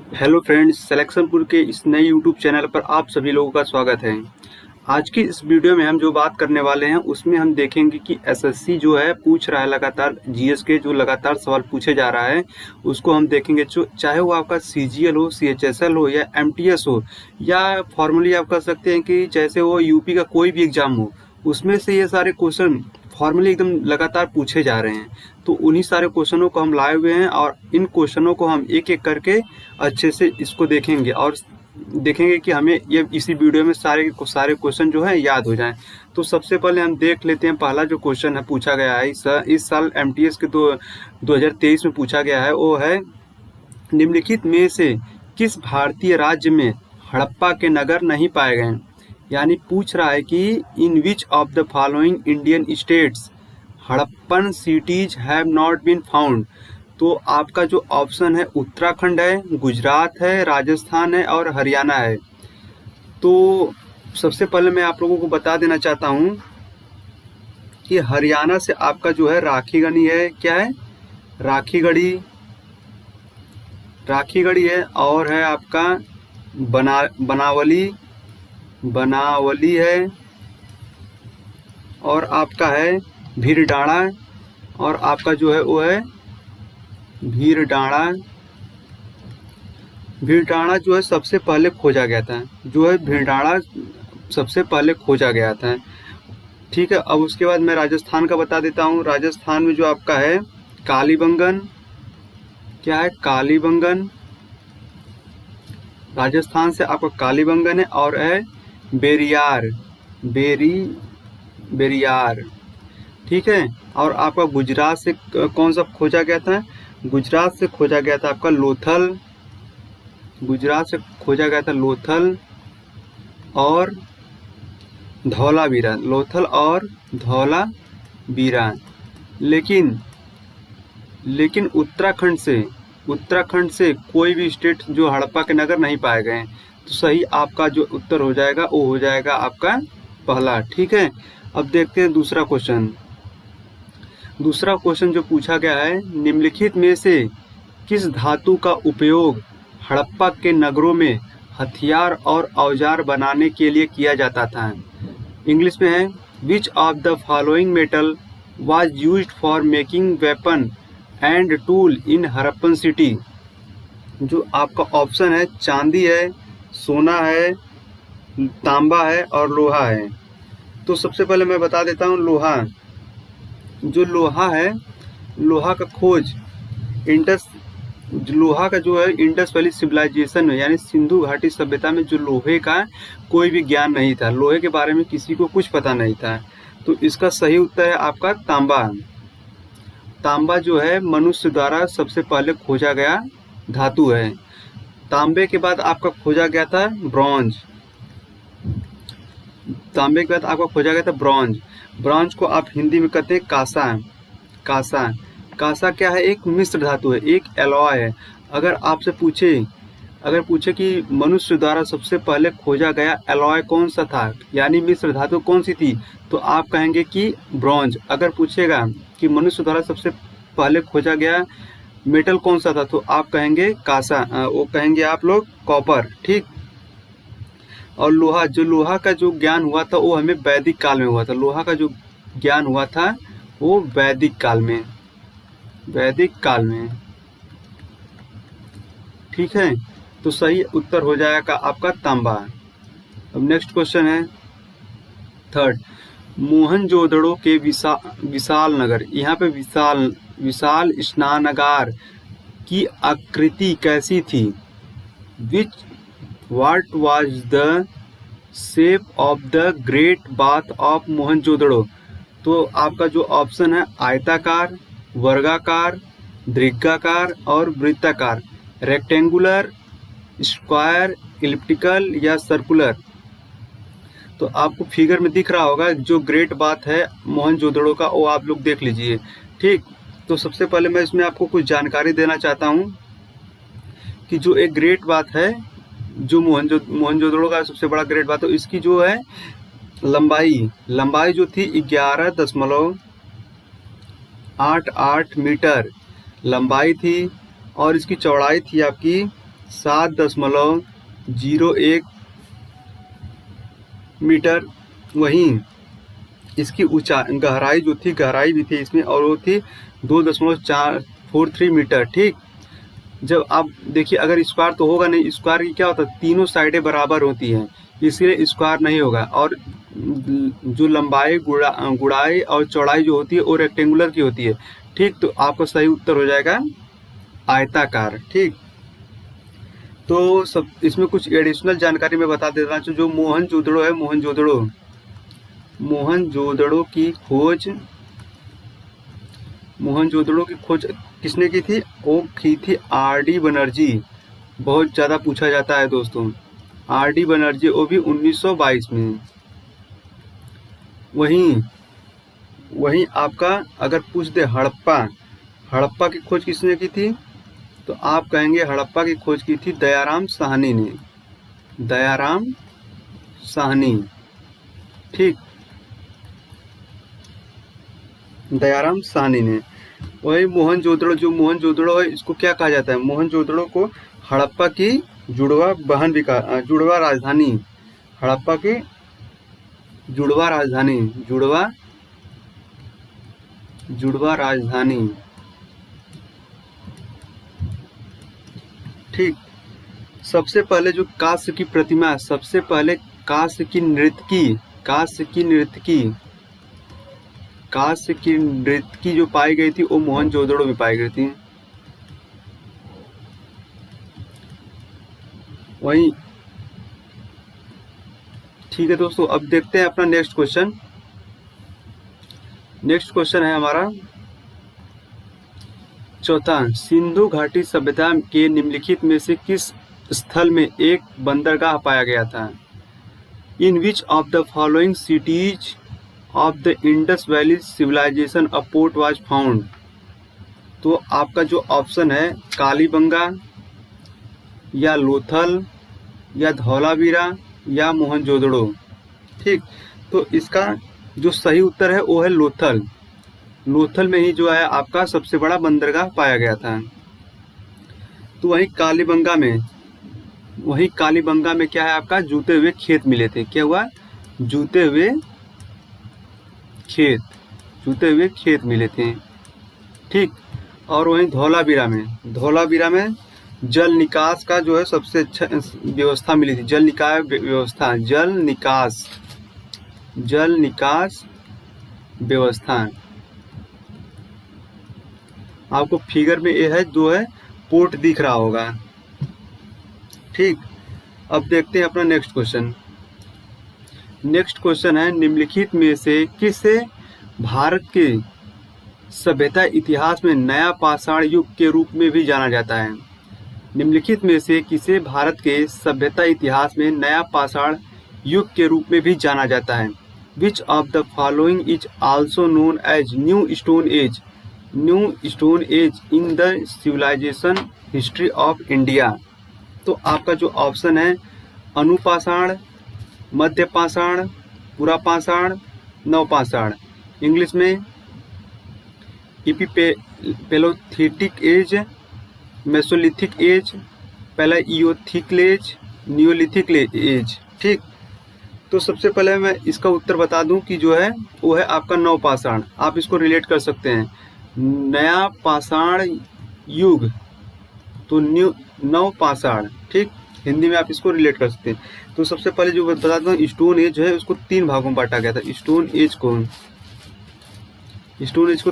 Hello friends, सिलेक्शनपुर के इस नए यूट्यूब चैनल पर आप सभी लोगों का स्वागत है। आज की इस वीडियो में हम जो बात करने वाले हैं उसमें हम देखेंगे कि एसएससी जो है पूछ रहा है, लगातार जीएस के जो लगातार सवाल पूछे जा रहा है उसको हम देखेंगे। जो चाहे वो आपका सीजीएल हो, सीएचएसएल हो या एमटीएस हो, या फॉर्मली आप कह सकते हैं कि जैसे वो यूपी का कोई भी एग्जाम हो, उसमें से ये सारे क्वेश्चन फॉर्मली एकदम लगातार पूछे जा रहे हैं। तो उन्हीं सारे क्वेश्चनों को हम लाए हुए हैं और इन क्वेश्चनों को हम एक एक करके अच्छे से इसको देखेंगे और देखेंगे कि हमें ये इसी वीडियो में सारे क्वेश्चन जो है याद हो जाएं। तो सबसे पहले हम देख लेते हैं, पहला जो क्वेश्चन है पूछा गया है इस साल एमटीएस के 2023 में पूछा गया है, वो है निम्नलिखित में से किस भारतीय राज्य में हड़प्पा के नगर नहीं पाए गए। यानी पूछ रहा है कि in which of the following Indian states Harappan cities have not been found. तो आपका जो ऑप्शन है उत्तराखंड है, गुजरात है, राजस्थान है और हरियाणा है। तो सबसे पहले मैं आप लोगों को बता देना चाहता हूँ कि हरियाणा से आपका जो है राखीगढ़ी है। क्या है? राखीगढ़ी, राखीगढ़ी है। और है आपका बनावली, बनावली है। और आपका है भीरडाड़ा। और आपका जो है वो है भीरडाड़ा। भीरडाड़ा जो है सबसे पहले खोजा गया था, जो है भीरडाड़ा सबसे पहले खोजा गया था। ठीक है, अब उसके बाद मैं राजस्थान का बता देता हूँ। राजस्थान में जो आपका है कालीबंगन। क्या है? कालीबंगन। राजस्थान से आपका कालीबंगन है। और है बेरियार, बेरियार। ठीक है। और आपका गुजरात से कौन सा खोजा गया था? गुजरात से खोजा गया था आपका लोथल। गुजरात से खोजा गया था लोथल और धौलावीरा। लोथल और धौलावीरा। लेकिन उत्तराखंड से कोई भी स्टेट जो हड़प्पा के नगर नहीं पाए गए। तो सही आपका जो उत्तर हो जाएगा वो हो जाएगा आपका पहला। ठीक है। अब देखते हैं दूसरा क्वेश्चन। दूसरा क्वेश्चन जो पूछा गया है, निम्नलिखित में से किस धातु का उपयोग हड़प्पा के नगरों में हथियार और औजार बनाने के लिए किया जाता था। इंग्लिश में है which of the following metal was used for making weapon and tool in Harappan city. जो आपका ऑप्शन है चांदी है, सोना है, तांबा है और लोहा है। तो सबसे पहले मैं बता देता हूँ लोहा। जो लोहा है, लोहा का खोज लोहा का जो है इंडस वैली सिविलाइजेशन में, यानी सिंधु घाटी सभ्यता में जो लोहे का कोई भी ज्ञान नहीं था, लोहे के बारे में किसी को कुछ पता नहीं था। तो इसका सही उत्तर है आपका तांबा। तांबा जो है मनुष्य द्वारा सबसे पहले खोजा गया धातु है। तांबे के बाद आपका खोजा गया था ब्रॉन्ज। तांबे के बाद आपका खोजा गया था ब्रॉन्ज। ब्रॉन्ज को आप हिंदी में कहते हैं कांसा। कांसा, कांसा क्या है? एक मिश्र धातु है, एक एलॉय है। अगर पूछे कि मनुष्य द्वारा सबसे पहले खोजा गया एलॉय कौन सा था, यानी मिश्र धातु कौन सी थी, तो आप कहेंगे कि ब्रॉन्ज। अगर पूछेगा कि मनुष्य द्वारा सबसे पहले खोजा गया मेटल कौन सा था, तो आप कहेंगे कांसा, वो कहेंगे आप लोग कॉपर। ठीक। और लोहा, जो लोहा का जो ज्ञान हुआ था वो हमें वैदिक काल में हुआ था। लोहा का जो ज्ञान हुआ था वो वैदिक काल में, वैदिक काल में। ठीक है। तो सही उत्तर हो जाएगा आपका तांबा। अब नेक्स्ट क्वेश्चन है थर्ड। मोहनजोदड़ो के विशाल नगर, यहाँ पे विशाल स्नानागार की आकृति कैसी थी? What was the shape of the great bath of Mohenjodaro? तो आपका जो ऑप्शन है आयताकार, वर्गाकार, दीर्घाकार और वृत्ताकार। रेक्टेंगुलर, स्क्वायर, इलिप्टिकल या सर्कुलर। तो आपको फिगर में दिख रहा होगा जो ग्रेट बात है मोहनजोदड़ो का, वो आप लोग देख लीजिए। ठीक। तो सबसे पहले मैं इसमें आपको कुछ जानकारी देना चाहता हूँ कि जो एक ग्रेट बात है, जो मोहनजोदड़ो का सबसे बड़ा ग्रेट बात है, इसकी जो है लंबाई जो थी 11.88 मीटर लंबाई थी। और इसकी चौड़ाई थी आपकी 7.01 मीटर। वहीं इसकी गहराई जो थी, गहराई भी थी इसमें, और वो थी 2.443 मीटर। ठीक, जब आप देखिए अगर स्क्वायर तो होगा नहीं, स्क्वायर की क्या होता है, तीनों साइडें बराबर होती हैं, इसलिए स्क्वायर नहीं होगा। और जो लंबाई, गुड़ाई और चौड़ाई जो होती है वो रेक्टेंगुलर की होती है। ठीक, तो आपका सही उत्तर हो जाएगा आयताकार। ठीक, तो सब इसमें कुछ एडिशनल जानकारी मैं बता देता हूँ। जो मोहनजोदड़ो है, मोहनजोदड़ो की खोज किसने की थी? वो की थी आर.डी. बनर्जी। बहुत ज़्यादा पूछा जाता है दोस्तों, आर.डी. बनर्जी, वो भी 1922 में। वहीं आपका अगर पूछ दे हड़प्पा की खोज किसने की थी, तो आप कहेंगे हड़प्पा की खोज की थी दयाराम साहनी ने। दयाराम साहनी। ठीक, दयाराम साहनी ने। वही मोहनजोदड़ो है, इसको क्या कहा जाता है? मोहनजोदड़ो को हड़प्पा की जुड़वा राजधानी, हड़प्पा की जुड़वा राजधानी। ठीक, सबसे पहले जो कांस्य की प्रतिमा, सबसे पहले कांस्य की नृत्यकी जो पाई गई थी वो मोहनजोदड़ो में पाई गई थी। वहीं ठीक है दोस्तों, अब देखते हैं अपना नेक्स्ट क्वेश्चन। नेक्स्ट क्वेश्चन है हमारा चौथा, सिंधु घाटी सभ्यता के निम्नलिखित में से किस स्थल में एक बंदरगाह पाया गया था? In which of the following cities of the Indus Valley civilisation a port was found? तो आपका जो ऑप्शन है कालीबंगा या लोथल या धौलावीरा या मोहनजोदड़ो। ठीक, तो इसका जो सही उत्तर है वो है लोथल। लोथल में ही जो है आपका सबसे बड़ा बंदरगाह पाया गया था। तो वहीं कालीबंगा में क्या है आपका, जूते हुए खेत मिले थे। क्या हुआ? जूते हुए खेत मिले थे। ठीक, और वहीं धौलावीरा में जल निकास का जो है सबसे अच्छा व्यवस्था मिली थी। जल निकास व्यवस्था आपको फिगर में ये है जो है पोर्ट दिख रहा होगा। ठीक, अब देखते हैं अपना नेक्स्ट क्वेश्चन है निम्नलिखित में से किसे भारत के सभ्यता इतिहास में नया पाषाण युग के रूप में भी जाना जाता है? निम्नलिखित में से किसे भारत के सभ्यता इतिहास में नया पाषाण युग के रूप में भी जाना जाता है? Which of the following is also known as new stone age in the civilisation history of India? तो आपका जो ऑप्शन है अनुपाषाण, मध्य पाषाण, पुरापाषाण, नवपाषाण। इंग्लिश में epipalaeolithic age, mesolithic age, palaeolithic age, neolithic age. ठीक, तो सबसे पहले मैं इसका उत्तर बता दूं कि जो है वो है आपका नवपाषाण। आप इसको रिलेट कर सकते हैं, नया पाषाण युग तो नवपाषाण। ठीक, हिंदी में आप इसको रिलेट कर सकते हैं। तो सबसे पहले जो बता दूं, स्टोन एज है उसको 3 भागों में बांटा गया था। स्टोन एज को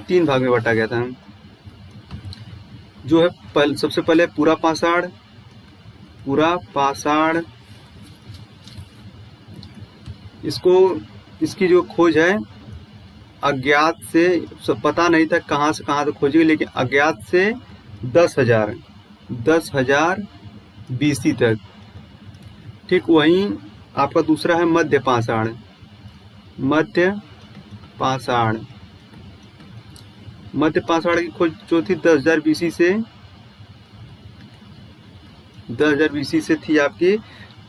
3 भाग में बांटा गया था। जो है सबसे पहले पुरापाषाण। इसकी जो खोज है अज्ञात से, पता नहीं था कहाँ से कहाँ तक खोजी, लेकिन अज्ञात से 10,000 BC तक। ठीक, वहीं आपका दूसरा है मध्य पाषाण की खोज जो थी 10,000 BC से थी आपकी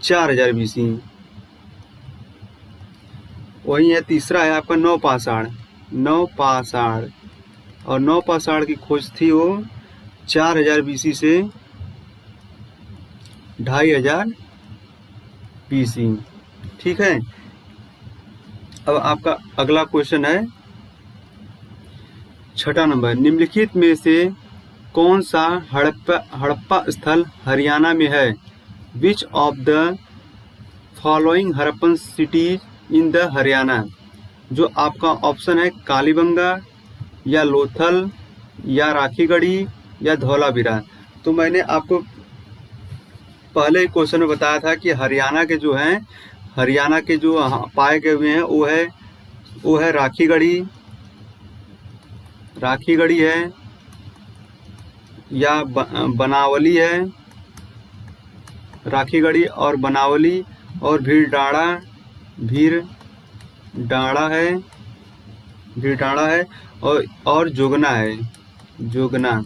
4,000 BC। वहीं है तीसरा है आपका नवपाषाण, और नवपाषाण की खोज थी वो 4,000 BC से 2500 पीसी। ठीक है। अब आपका अगला क्वेश्चन है 6 नंबर, निम्नलिखित में से कौन सा हड़प्पा स्थल हरियाणा में है? Which of the following Harappan cities in the Haryana? जो आपका ऑप्शन है कालीबंगा या लोथल या राखीगढ़ी या धौलावीरा। तो मैंने आपको पहले क्वेश्चन में बताया था कि हरियाणा के जो हैं, हरियाणा के जो पाए गए हुए हैं वो है राखीगढ़ी है या बनावली है, राखीगढ़ी और बनावली और भीड़ाड़ा है और जोगना है, जोगना।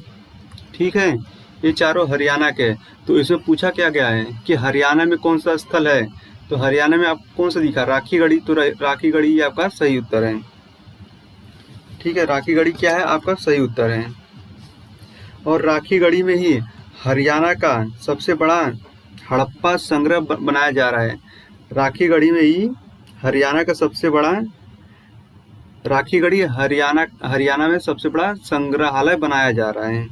ठीक है, ये चारों हरियाणा के। तो इसमें पूछा क्या गया है कि हरियाणा में कौन सा स्थल है? तो हरियाणा में आपको कौन सा दिखा? राखीगढ़ी। तो राखीगढ़ी ये आपका सही उत्तर है। ठीक है, राखीगढ़ी क्या है? आपका सही उत्तर है। और राखीगढ़ी में ही हरियाणा का सबसे बड़ा हड़प्पा संग्रह बनाया जा रहा है। राखीगढ़ी में ही हरियाणा का सबसे बड़ा राखीगढ़ी हरियाणा में सबसे बड़ा संग्रहालय बनाया जा रहा है।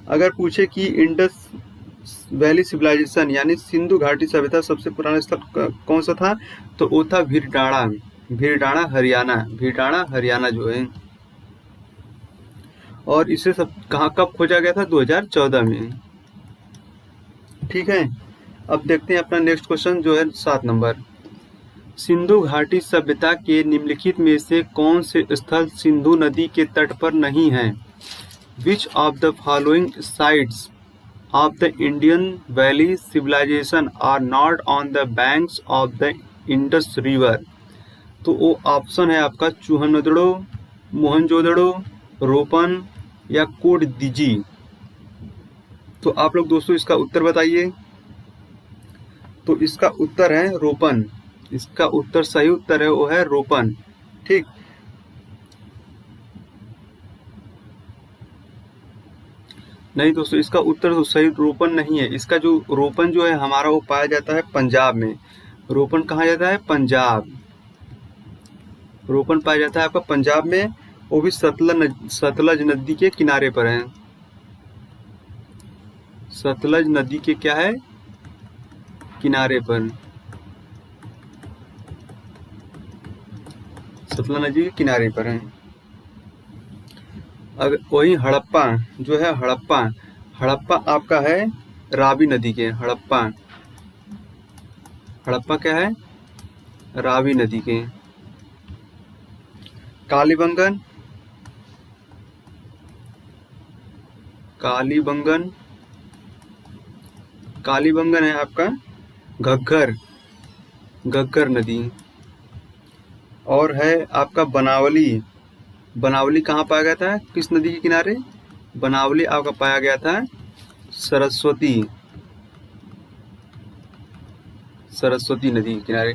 अगर पूछे कि इंडस वैली सिविलाइजेशन यानी सिंधु घाटी सभ्यता सबसे पुराना स्थल कौन सा था? तो वो था भीड़ाड़ा हरियाणा जो है। और इसे सब कब खोजा गया था? 2014 में। ठीक है, अब देखते हैं अपना नेक्स्ट क्वेश्चन जो है 7 नंबर, सिंधु घाटी सभ्यता के निम्नलिखित में से कौन से स्थल सिंधु नदी के तट पर नहीं है? Which of the following sites of the Indian valley civilisation are not on the banks of the Indus river? तो वो ऑप्शन है आपका चूहनदड़ो, मोहनजोदड़ो, रोपन या कोडदिजी। तो आप लोग दोस्तों इसका उत्तर बताइए। तो इसका उत्तर है रोपन। इसका उत्तर सही उत्तर है वो है रोपन। ठीक, नहीं दोस्तों, इसका उत्तर तो सही रोपन नहीं है। इसका जो रोपन जो है हमारा वो पाया जाता है पंजाब में। रोपन कहाँ जाता है? पंजाब। रोपन पाया जाता है आपका पंजाब में, वो भी सतलज नदी के किनारे पर है। सतलज नदी के क्या है? किनारे पर। सतलज नदी के किनारे पर है। अगर वही हड़प्पा जो है, हड़प्पा आपका है रावी नदी के। हड़प्पा क्या है? रावी नदी के। कालीबंगन है आपका घग्गर नदी। और है आपका बनावली कहाँ पाया गया था? किस नदी के किनारे? बनावली आपका पाया गया था सरस्वती नदी के किनारे।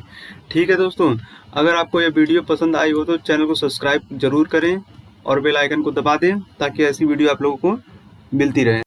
ठीक है दोस्तों, अगर आपको यह वीडियो पसंद आई हो तो चैनल को सब्सक्राइब जरूर करें और बेल आइकन को दबा दें ताकि ऐसी वीडियो आप लोगों को मिलती रहे।